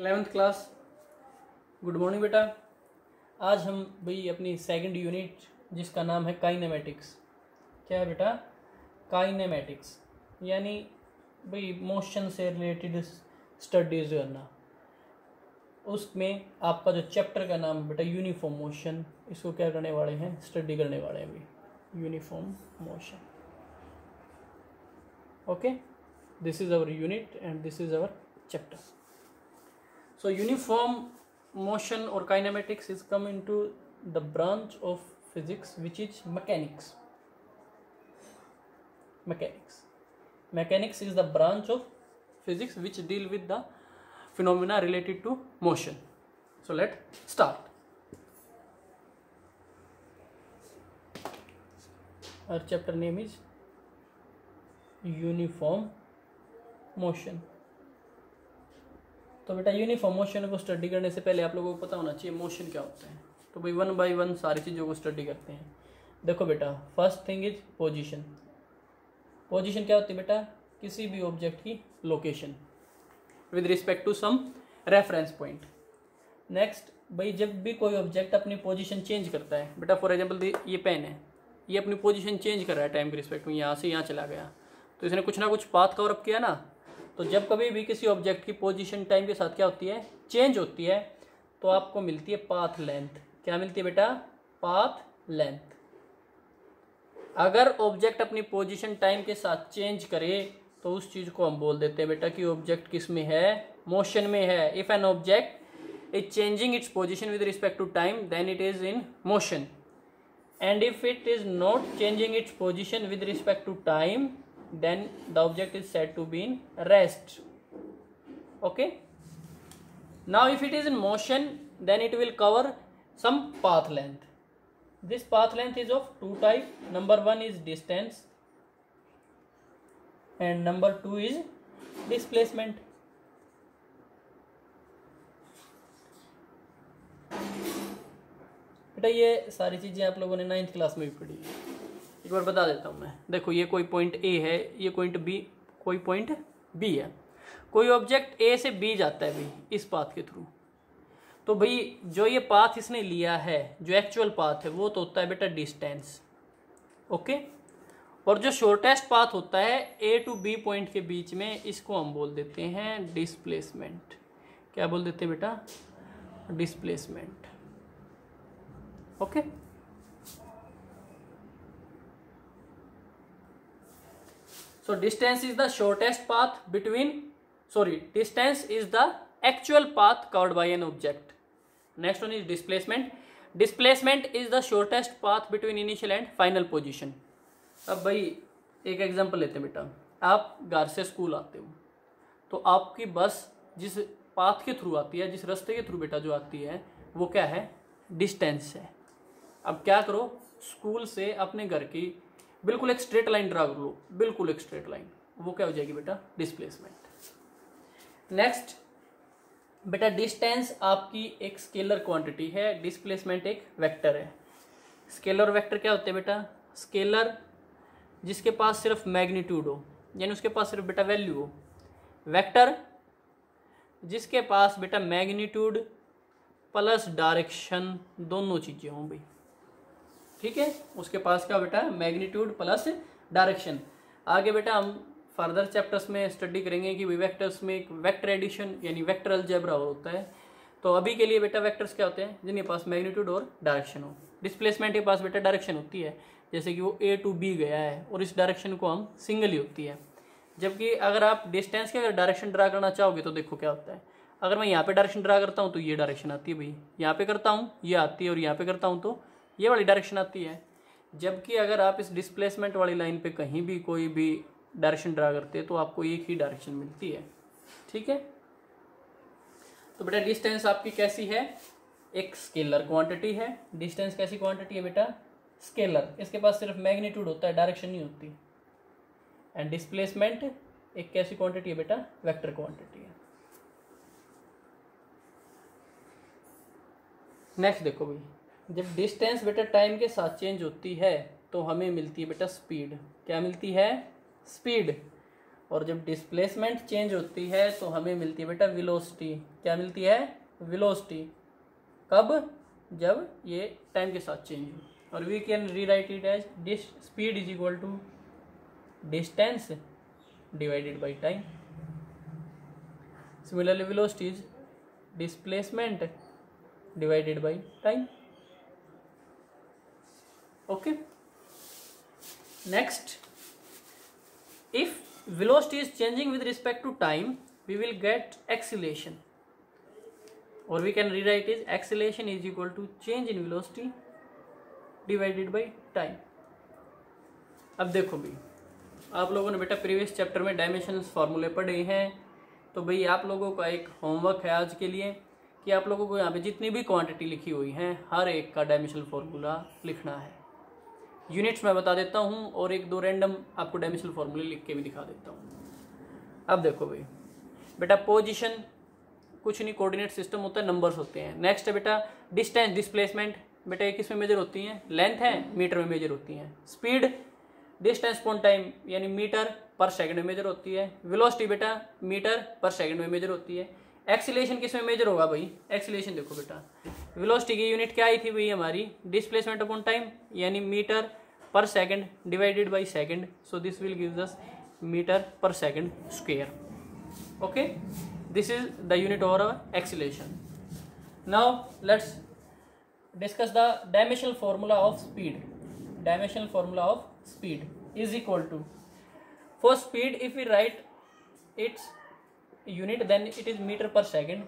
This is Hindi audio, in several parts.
11th class. गुड मॉर्निंग बेटा। आज हम भाई अपनी सेकंड यूनिट जिसका नाम है काइनेमेटिक्स। क्या है बेटा? काइनेमेटिक्स यानी भाई मोशन से रिलेटेड स्टडीज करना। उसमें आपका जो चैप्टर का नाम बेटा यूनिफॉर्म मोशन, इसको क्या करने वाले हैं? स्टडी करने वाले हैं भाई, uniform motion. Okay, this is our unit and this is our chapter. So uniform motion or kinematics is come into the branch of physics which is mechanics. Mechanics is the branch of physics which deal with the phenomena related to motion. So let's start. Our chapter name is uniform motion. तो बेटा यूनिफॉर्म मोशन को स्टडी करने से पहले आप लोगों को पता होना चाहिए मोशन क्या होता है। तो भाई वन बाय वन सारी चीज़ों को स्टडी करते हैं। देखो बेटा, first thing is position. Position क्या होती है बेटा? किसी भी ऑब्जेक्ट की location with respect to some reference point. Next भाई, जब भी कोई ऑब्जेक्ट अपनी पोजीशन चेंज करता है, बेटा फॉर एग्जांपल ये पेन है, ये अपनी पोजीशन चेंज कर रहा है टाइम के रिस्पेक्ट में, यहाँ से यहाँ चला गया, तो इसने कुछ ना कुछ पाथ कवर अप किया ना। तो जब कभी भी किसी ऑब्जेक्ट की पोजीशन टाइम के साथ क्या होती है? चेंज होती है, तो आपको मिलती है पाथ लेंथ। क्या मिलती है बेटा? Path length. अगर ऑब्जेक्ट अपनी पोजीशन टाइम के साथ चेंज करे तो उस चीज को हम बोल देते हैं बेटा कि ऑब्जेक्ट किस में है? मोशन में है। If an object is changing its position with respect to time then it is in motion, and if it is not changing its position with respect to time then the object is said to be in rest. Okay, now if it is in motion then it will cover some path length. This path length is of two type. Number one is distance and number two is displacement. बेटा ये सारी चीजें आप लोगों ने 9th क्लास में भी पढ़ी है। एक बार बता देता हूँ मैं। देखो, ये कोई पॉइंट ए है, ये पॉइंट बी, कोई पॉइंट बी है। कोई ऑब्जेक्ट ए से बी जाता है भाई इस पाथ के थ्रू, तो भाई जो ये पाथ इसने लिया है, जो एक्चुअल पाथ है, वो तो होता है बेटा डिस्टेंस। ओके, और जो शॉर्टेस्ट पाथ होता है ए टू बी पॉइंट के बीच में, इसको हम बोल देते हैं डिस्प्लेसमेंट। क्या बोल देते हैं बेटा? Displacement. Okay, so distance is the shortest path between, distance is the actual path covered by an object. Next one is displacement. Displacement is the shortest path between initial and final position. अब भाई एक एग्जांपल लेते हैं बेटा। आप घर से स्कूल आते हो, तो आपकी बस जिस पाथ के थ्रू आती है, जिस रास्ते के थ्रू बेटा जो आती है, वो क्या है? डिस्टेंस है। अब क्या करो, स्कूल से अपने घर की बिल्कुल एक स्ट्रेट लाइन ड्रा कर लो, बिल्कुल एक स्ट्रेट लाइन, वो क्या हो जाएगी बेटा? डिस्प्लेसमेंट। नेक्स्ट बेटा, डिस्टेंस आपकी एक स्केलर क्वांटिटी है, डिस्प्लेसमेंट एक वेक्टर है। स्केलर और वेक्टर क्या होते हैं बेटा? स्केलर जिसके पास सिर्फ मैग्नीट्यूड हो, यानी उसके पास सिर्फ बेटा वैल्यू हो। वेक्टर जिसके पास बेटा मैग्नीट्यूड प्लस डायरेक्शन दोनों चीजें हों भाई। ठीक है, उसके पास क्या बेटा? Magnitude plus direction. आगे बेटा हम फर्दर चैप्टर्स में स्टडी करेंगे कि वेक्टर्स में एक वेक्टर एडिशन यानी वेक्टर अलजेब्रा होता है। तो अभी के लिए बेटा वेक्टर्स क्या होते हैं? जिनके पास मैग्नीट्यूड और डायरेक्शन हो। डिस्प्लेसमेंट के पास बेटा डायरेक्शन होती है, जैसे कि वो ए टू बी गया है और इस डायरेक्शन को हम सिंगल ही होती है। जबकि अगर आप डिस्टेंस की अगर डायरेक्शन ड्रा करना चाहोगे तो देखो क्या होता है। अगर मैं यहाँ पे डायरेक्शन ड्रा करता हूँ तो ये डायरेक्शन आती है भाई, यहाँ पे करता हूँ ये आती है, और यहाँ पे करता हूँ तो ये वाली डायरेक्शन आती है। जबकि अगर आप इस डिस्प्लेसमेंट वाली लाइन पे कहीं भी कोई भी डायरेक्शन ड्रा करते हैं तो आपको एक ही डायरेक्शन मिलती है। ठीक है, तो बेटा डिस्टेंस आपकी कैसी है? एक स्केलर क्वांटिटी है। डिस्टेंस कैसी क्वांटिटी है बेटा? स्केलर। इसके पास सिर्फ मैग्नीट्यूड होता है, डायरेक्शन नहीं होती। एंड डिस्प्लेसमेंट एक कैसी क्वांटिटी है बेटा? वेक्टर क्वांटिटी है। नेक्स्ट देखो भाई, जब डिस्टेंस बेटा टाइम के साथ चेंज होती है तो हमें मिलती है बेटा स्पीड। क्या मिलती है? स्पीड। और जब डिस्प्लेसमेंट चेंज होती है तो हमें मिलती है बेटा वेलोसिटी। क्या मिलती है? वेलोसिटी। कब? जब ये टाइम के साथ चेंज हो। और we can rewrite it as speed is equal to distance divided by time. Similarly velocity is displacement divided by time. Okay, next, if velocity is changing with respect to time, we will get acceleration, or we can rewrite it, acceleration is equal to change in velocity divided by time. अब देखो भाई, आप लोगों ने बेटा प्रीवियस चैप्टर में डायमेंशनल फार्मूले पढ़े हैं, तो भाई आप लोगों का एक होमवर्क है आज के लिए कि आप लोगों को यहाँ पे जितनी भी क्वांटिटी लिखी हुई हैं हर एक का डायमेंशनल फार्मूला लिखना है। यूनिट्स मैं बता देता हूँ और एक दो रैंडम आपको डायमेंशनल फार्मूले लिख के भी दिखा देता हूँ। अब देखो भाई बेटा, पोजीशन कुछ नहीं, कोऑर्डिनेट सिस्टम होता है, नंबर्स होते हैं। नेक्स्ट है बेटा डिस्टेंस, डिस्प्लेसमेंट, बेटा ये किस में मेजर होती हैं? लेंथ है, मीटर में मेजर होती हैं। स्पीड, डिस्टेंस अपॉन टाइम यानी मीटर पर सेकंड में मेजर होती है। वेलोसिटी बेटा मीटर पर सेकंड में मेजर होती है। एक्सीलरेशन किस में मेजर होगा भाई? एक्सीलरेशन देखो बेटा, वेलोसिटी की यूनिट क्या आई थी भाई हमारी? डिस्प्लेसमेंट अपॉन टाइम यानी metre per second divided by second, so this will gives us metre per second square. Okay, this is the unit of our acceleration. Now let's discuss the dimensional formula of speed. Dimensional formula of speed is equal to, for speed if we write its unit then it is meter per second,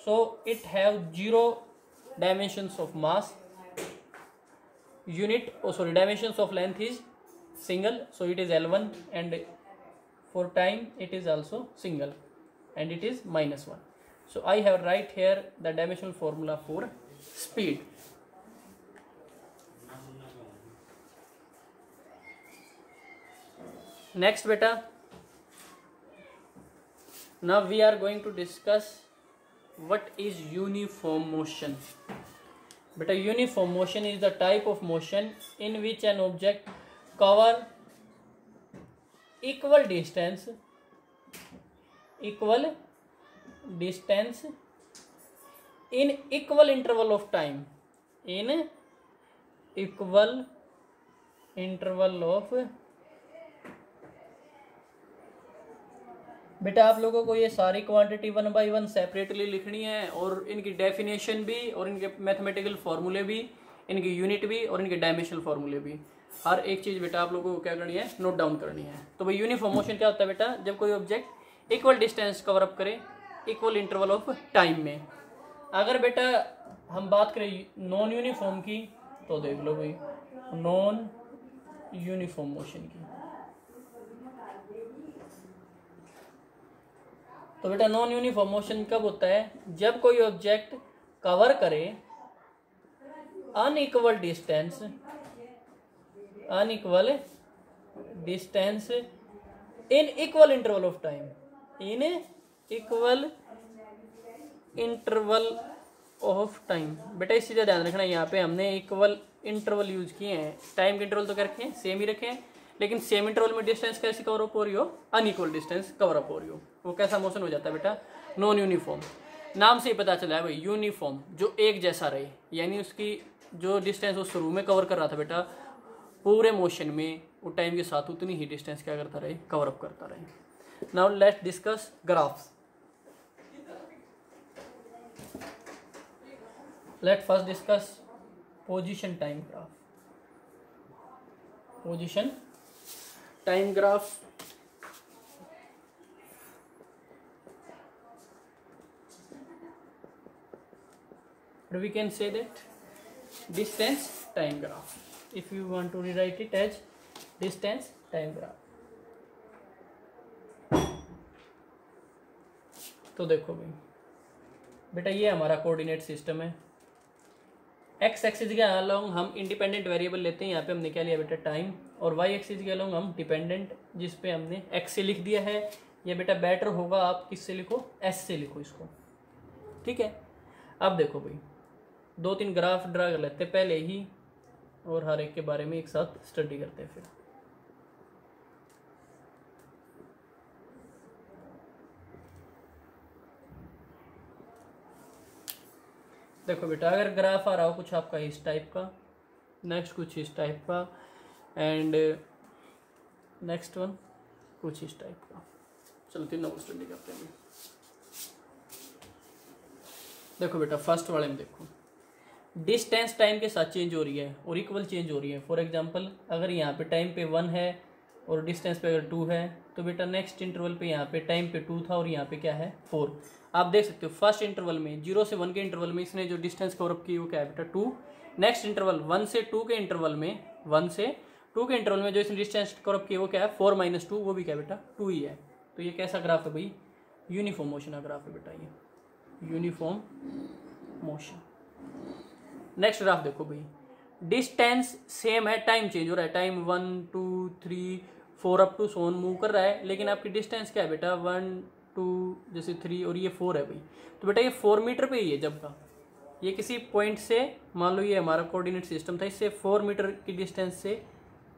so it have 0 dimensions of mass, unit dimensions of length is single, so it is L1, and for time it is also single and it is -1. So I have write here the dimensional formula for speed. Next beta, now we are going to discuss what is uniform motion. Beta, uniform motion is the type of motion in which an object cover equal distance in equal interval of time, in equal interval of। बेटा आप लोगों को ये सारी क्वांटिटी 1 बाई 1 सेपरेटली लिखनी है और इनकी डेफिनेशन भी और इनके मैथमेटिकल फार्मूले भी, इनकी यूनिट भी और इनके डायमेंशनल फार्मूले भी, हर एक चीज़ बेटा आप लोगों को क्या करनी है? नोट डाउन करनी है। तो भाई यूनिफॉर्म मोशन क्या होता है बेटा? जब कोई object equal distance cover up करे इक्वल इंटरवल ऑफ टाइम में। अगर बेटा हम बात करें नॉन यूनिफॉर्म की, तो देख लो भाई नॉन यूनिफॉर्म मोशन की। तो बेटा नॉन यूनिफॉर्म मोशन कब होता है? जब कोई ऑब्जेक्ट कवर करे unequal distance in equal interval of time, in equal interval of time. बेटा इस चीज़ का ध्यान रखना, यहाँ पे हमने इक्वल इंटरवल यूज किए हैं, टाइम के इंटरवल तो क्या रखे हैं? सेम ही रखे हैं, लेकिन सेम इंटरवल में डिस्टेंस कैसे कवर अप हो रही हो? अनइक्वल डिस्टेंस कवर अप हो रही हो, वो कैसा मोशन हो जाता है बेटा? Non uniform. नाम से ही पता चला है भाई यूनिफॉर्म, जो एक जैसा रहे, यानी उसकी जो डिस्टेंस वो शुरू में कवर कर रहा था बेटा, पूरे मोशन में वो टाइम के साथ उतनी ही डिस्टेंस क्या करता रहे? कवर अप करता रहे। Now let's discuss graphs. Let first discuss position time graph. Position time graph we can say that distance time graph, if you want to rewrite it as distance time graph। तो देखो भाई बेटा ये हमारा कोऑर्डिनेट सिस्टम है। एक्स एक्सिस के अलोंग हम इंडिपेंडेंट वेरिएबल लेते हैं, यहाँ पे हमने क्या लिया बेटा? टाइम। और वाई एक्सिस के अलोंग हम डिपेंडेंट, जिस पे हमने एक्स से लिख दिया है। ये बेटा बेटर होगा आप किससे लिखो? एस से लिखो इसको, ठीक है। अब देखो भाई 2-3 ग्राफ ड्रा कर लेते पहले ही और हर एक के बारे में एक साथ स्टडी करते हैं फिर। देखो बेटा, अगर ग्राफ आ रहा हो कुछ आपका इस टाइप का, नेक्स्ट कुछ इस टाइप का, एंड नेक्स्ट वन कुछ इस टाइप का। चलो तीनों को स्टडी करते हैं। देखो बेटा, फर्स्ट वाले में देखो, डिस्टेंस टाइम के साथ चेंज हो रही है और इक्वल चेंज हो रही है। फॉर एग्जांपल, अगर यहाँ पे टाइम पे 1 है और डिस्टेंस पे अगर 2 है, तो बेटा नेक्स्ट इंटरवल पे यहाँ पे टाइम पे 2 था और यहाँ पे क्या है 4। आप देख सकते हो फर्स्ट इंटरवल में 0 से 1 के इंटरवल में इसने जो डिस्टेंस कवर अप की वो क्या है बेटा 2। नेक्स्ट इंटरवल 1 से 2 के इंटरवल में, 1 से 2 के इंटरवल में जो इसने डिस्टेंस कवर अप की वो क्या है 4 - 2, वो भी क्या बेटा 2 ही है। तो ये कैसा ग्राफ है भाई, यूनिफॉर्म मोशन का ग्राफ है बेटा, ये यूनिफॉर्म मोशन। नेक्स्ट ग्राफ देखो भाई, डिस्टेंस सेम है, टाइम चेंज हो रहा है, time 1 2 3 4 up to so on move कर रहा है, लेकिन आपकी डिस्टेंस क्या है बेटा 1 2 जैसे 3 और ये 4 है भाई। तो बेटा ये 4 मीटर पे ही है जब का, ये किसी पॉइंट से, मान लो ये हमारा कोऑर्डिनेट सिस्टम था, इससे 4 मीटर की डिस्टेंस से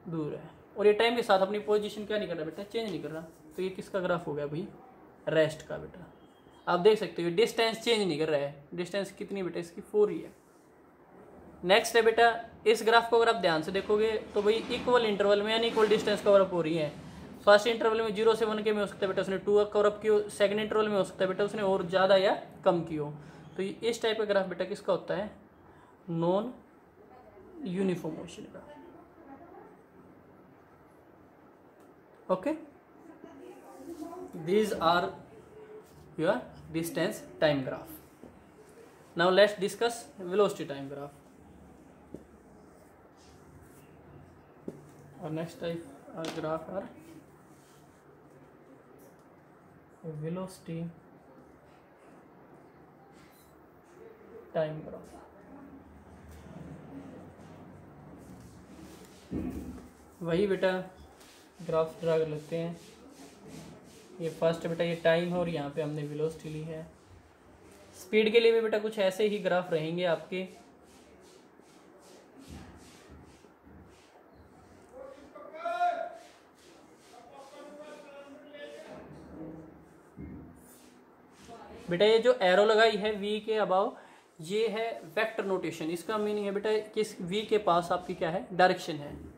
दूर है, और ये टाइम के साथ अपनी पोजीशन क्या नहीं कर रहा बेटा, चेंज नहीं कर रहा। तो ये किसका ग्राफ हो गया भाई, रेस्ट का बेटा। आप देख सकते हो डिस्टेंस चेंज नहीं कर रहा है, डिस्टेंस कितनी बेटा इसकी 4 ही है। नेक्स्ट है बेटा, इस ग्राफ को अगर आप ध्यान से देखोगे तो भाई इक्वल इंटरवल में अनइक्वल डिस्टेंस कवर अप हो रही है। फर्स्ट इंटरवल में 0 से 1 के में हो सकता है बेटा उसने 2 कवर अप की हो, सेकंड इंटरवल में हो सकता है बेटा उसने और ज़्यादा या कम की हो। तो इस टाइप का ग्राफ बेटा किसका होता है, नॉन यूनिफॉर्म मोशन का। Okay, these are your distance time graph. Now let's discuss velocity time graph. Our next type of graph are velocity time graph. वही बेटा ग्राफ ड्रा कर लेते हैं। ये फर्स्ट बेटा ये टाइम है और यहाँ पे हमने वेलोसिटी ली है। स्पीड के लिए भी बेटा कुछ ऐसे ही ग्राफ रहेंगे आपके। बेटा ये जो एरो लगाई है v के अबाव, ये है वेक्टर नोटेशन। इसका मीनिंग है बेटा किस v के पास आपकी क्या है, डायरेक्शन है।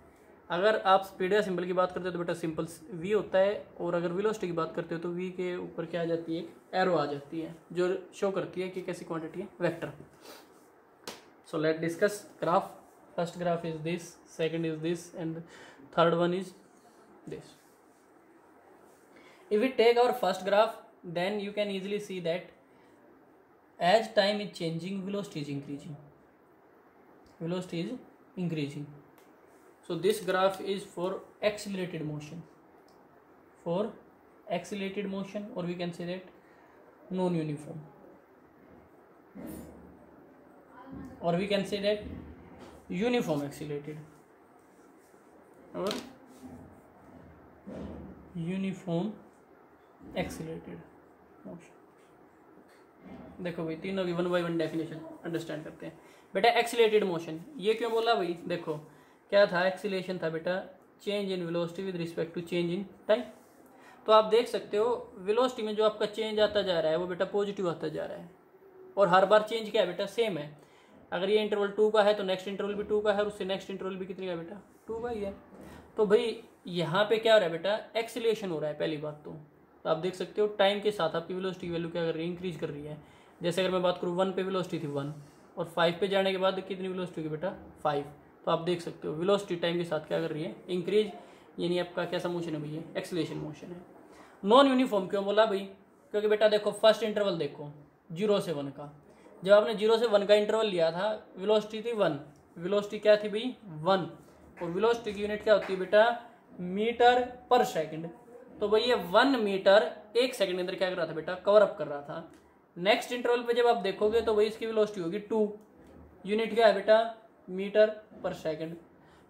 अगर आप स्पीड या सिंबल की बात करते हो तो बेटा सिंपल v होता है, और अगर वेलोसिटी की बात करते हो तो v के ऊपर क्या आ जाती है, एक एरो आ जाती है जो शो करती है कि कैसी क्वांटिटी है, vector. So let discuss graph. First graph is this, second is this, and third one is this. If we take our first graph, then you can easily see that as time is changing, velocity is increasing. Velocity is increasing. So this graph is for accelerated motion. For accelerated motion, or we can say that non-uniform, or we can say that uniform accelerated, or uniform accelerated motion. देखो भाई तीनों की 1 by 1 डेफिनेशन अंडरस्टैंड करते हैं। बेटा एक्सीलरेटेड मोशन, ये क्यों बोला भाई, देखो क्या था, एक्सीलरेशन था बेटा change in velocity with respect to change in time. तो आप देख सकते हो वेलोसिटी में जो आपका चेंज आता जा रहा है वो बेटा पॉजिटिव आता जा रहा है, और हर बार चेंज क्या है बेटा, सेम है। अगर ये इंटरवल 2 का है तो नेक्स्ट इंटरवल भी 2 का है, और उससे नेक्स्ट इंटरवल भी कितने का बेटा 2 का ही है। तो भाई यहाँ पे क्या हो रहा है बेटा, एक्सीलरेशन हो रहा है पहली बात तो आप देख सकते हो टाइम के साथ आपकी वेलोसिटी वैल्यू क्या कर रही है, इंक्रीज कर रही है। जैसे अगर मैं बात करूँ 1 पे वेलोसिटी थी 1, और 5 पे जाने के बाद कितनी वेलोसिटी होगी बेटा 5। तो आप देख सकते हो वेलोसिटी टाइम के साथ क्या कर रही है, इंक्रीज, यानी आपका कैसा मोशन है भैया, एक्सीलरेशन मोशन है। नॉन यूनिफॉर्म क्यों बोला भाई, क्योंकि बेटा देखो फर्स्ट इंटरवल देखो 0 से 1 का, जब आपने 0 से 1 का इंटरवल लिया था वेलोसिटी थी 1, वेलोसिटी क्या थी भाई 1, और वेलोसिटी की यूनिट क्या होती है बेटा मीटर पर सेकेंड। तो भाई ये 1 मीटर 1 सेकंड के अंदर क्या कर रहा था बेटा, कवर अप कर रहा था। नेक्स्ट इंटरवल पे जब आप देखोगे तो भाई इसकी वेलोसिटी होगी 2, यूनिट क्या है बेटा मीटर पर सेकंड।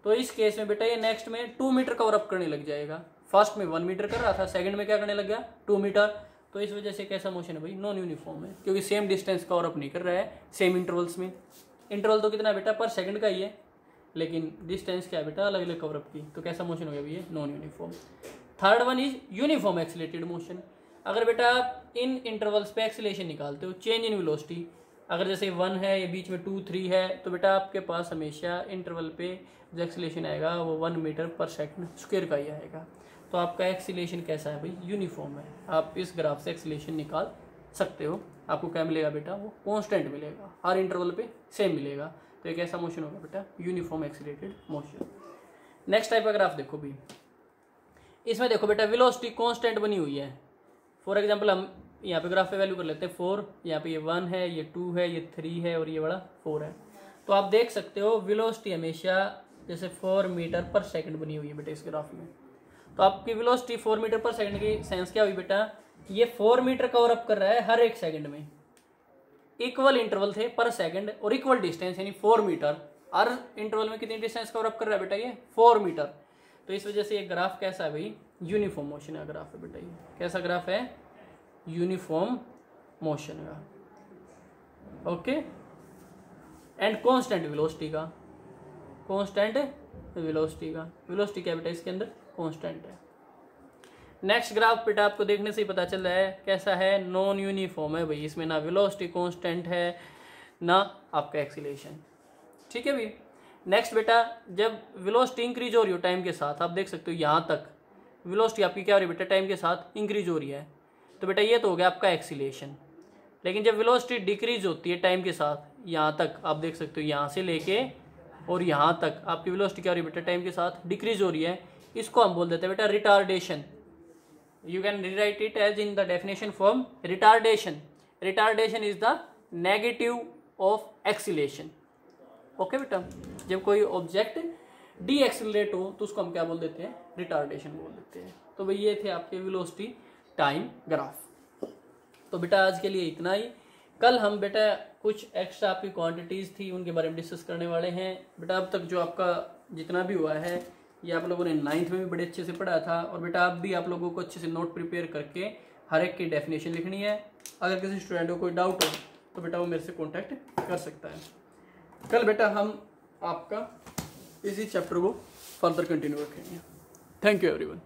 तो इस केस में बेटा ये नेक्स्ट में 2 मीटर कवर अप करने लग जाएगा। फर्स्ट में 1 मीटर कर रहा था, सेकंड में क्या करने लग गया 2 मीटर। तो इस वजह से कैसा मोशन है भाई, नॉन यूनिफॉर्म है, क्योंकि सेम डिस्टेंस कवर अप नहीं कर रहा है सेम इंटरवल्स में। इंटरवल तो कितना बेटा पर सेकंड का ही है, लेकिन डिस्टेंस क्या है बेटा अलग अलग कवर अप की। तो कैसा मोशन हो गया भैया, non uniform. Third one is uniform accelerated motion. अगर बेटा आप इन इंटरवल्स पे एक्सीलरेशन निकालते हो, चेंज इन वेलोसिटी, अगर जैसे 1 है, ये बीच में 2, 3 है, तो बेटा आपके पास हमेशा इंटरवल पे जो एक्सीलरेशन आएगा वो 1 मीटर पर सेकंड स्क्वायर का ही आएगा। तो आपका एक्सीलरेशन कैसा है भाई, यूनिफॉर्म है। आप इस ग्राफ से एक्सीलरेशन निकाल सकते हो। आपको क्या मिलेगा बेटा, वो कांस्टेंट मिलेगा, हर इंटरवल पे सेम मिलेगा। तो एक ऐसा मोशन होगा बेटा uniform accelerated motion. Next type का ग्राफ देखो भी, इसमें देखो बेटा वेलोसिटी कांस्टेंट बनी हुई है। फॉर एग्जांपल हम यहाँ पे ग्राफ पे वैल्यू कर लेते हैं 4, यहाँ पे ये 1 है, ये 2 है, ये 3 है और ये बड़ा 4 है। तो आप देख सकते हो वेलोसिटी हमेशा जैसे 4 मीटर पर सेकंड बनी हुई है बेटा इस ग्राफ में। तो आपकी वेलोसिटी 4 मीटर पर सेकंड की सेंस क्या हुई बेटा, ये 4 मीटर कवर अप कर रहा है हर एक सेकंड में। इक्वल इंटरवल थे पर सेकंड और इक्वल डिस्टेंस यानी 4 मीटर। हर इंटरवल में कितनी डिस्टेंस कवर अप कर रहा है बेटा, ये 4 मीटर। तो इस वजह से ये ग्राफ कैसा है भाई, यूनिफॉर्म मोशन का ग्राफ है बेटा। ये कैसा ग्राफ है, यूनिफॉर्म मोशन का। ओके, एंड कांस्टेंट वेलोसिटी का, कांस्टेंट वेलोसिटी का। वेलोसिटी क्या बेटा इसके अंदर कांस्टेंट है। नेक्स्ट ग्राफ बेटा आपको देखने से ही पता चल रहा है कैसा है, नॉन यूनिफॉर्म है भाई। इसमें ना वेलोसिटी कांस्टेंट है ना आपका एक्सीलरेशन। ठीक है भाई। नेक्स्ट बेटा जब वेलोसिटी इंक्रीज हो रही हो टाइम के साथ, आप देख सकते हो यहाँ तक वेलोसिटी आपकी क्या हो रही है बेटा, टाइम के साथ इंक्रीज हो रही है। तो बेटा ये तो हो गया आपका एक्सीलरेशन। लेकिन जब वेलोसिटी डिक्रीज होती है टाइम के साथ, यहाँ तक आप देख सकते हो, यहाँ से लेके और यहाँ तक आपकी वेलोसिटी क्या हो रही है बेटा, टाइम के साथ डिक्रीज हो रही है। इसको हम बोल देते हैं बेटा retardation. You can rewrite it as in the definition form retardation. Retardation is the negative of acceleration. Okay बेटा, जब कोई ऑब्जेक्ट डी एक्सीलरेट हो तो उसको हम क्या बोल देते हैं, रिटार्डेशन बोल देते हैं। तो भाई ये थे आपके वेलोसिटी टाइम ग्राफ। तो बेटा आज के लिए इतना ही। कल हम बेटा कुछ एक्स्ट्रा आपकी क्वांटिटीज़ थी उनके बारे में डिस्कस करने वाले हैं। बेटा अब तक जो आपका जितना भी हुआ है ये आप लोगों ने 9th में भी बड़े अच्छे से पढ़ा था। और बेटा अब भी आप लोगों को अच्छे से नोट प्रिपेयर करके हर एक की डेफिनेशन लिखनी है। अगर किसी स्टूडेंट को कोई डाउट हो तो बेटा वो मेरे से कॉन्टैक्ट कर सकता है। कल बेटा हम आपका इसी चैप्टर को फर्दर कंटिन्यू रखेंगे। Thank you everyone.